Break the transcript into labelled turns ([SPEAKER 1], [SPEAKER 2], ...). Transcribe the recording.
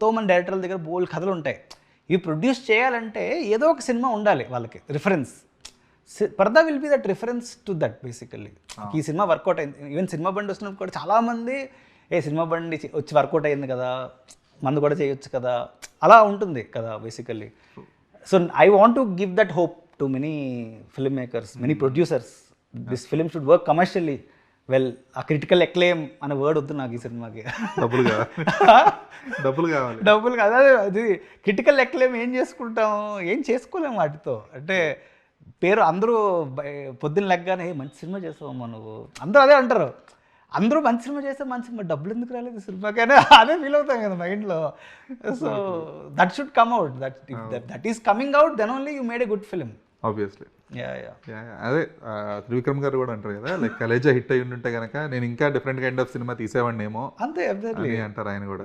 [SPEAKER 1] ఎంతోమంది డైరెక్టర్ల దగ్గర బోల్డ్ కథలు ఉంటాయి. ఇవి ప్రొడ్యూస్ చేయాలంటే ఏదో ఒక సినిమా ఉండాలి వాళ్ళకి reference. Purdah will be that reference to that basically. ఈ సినిమా వర్కౌట్ అయింది. ఈవెన్ సినిమా బండి వస్తున్నప్పుడు కూడా చాలామంది సినిమా బండి వచ్చి వర్కౌట్ అయ్యింది కదా, మందు కూడా చేయొచ్చు కదా, అలా ఉంటుంది కదా basically. So I want to give that hope to many film makers, many producers. This film should work commercially well. ఆ క్రిటికల్ ఎక్లేమ్ అనే వర్డ్ వద్దు నాకు ఈ సినిమాకి. డబ్బులు కాదు, అది క్రిటికల్ ఎక్లేమ్ ఏం చేసుకుంటాం, ఏం చేసుకోలేము వాటితో. అంటే పేరు అందరూ పొద్దున్న లెగ్గానే మంచి సినిమా చేసావమ్మా నువ్వు, అందరూ అదే అంటారు. అందరూ మంచి సినిమా చేస్తే మంచి సినిమా, డబ్బులు ఎందుకు రాలేదు సినిమాకైనా అదే ఫీల్ అవుతాం కదా మైండ్లో. So that should come out. That is coming out, then only you made a good film.
[SPEAKER 2] Obviously. అదే త్రివిక్రమ్ గారు కూడా అంటారు కదా, లైక్ కలేజా హిట్ అయ్యి ఉంటే కనుక నేను ఇంకా డిఫరెంట్ కైండ్ ఆఫ్ సినిమా తీసేవాడిని ఏమో
[SPEAKER 1] అంతే
[SPEAKER 2] అంటారు ఆయన కూడా.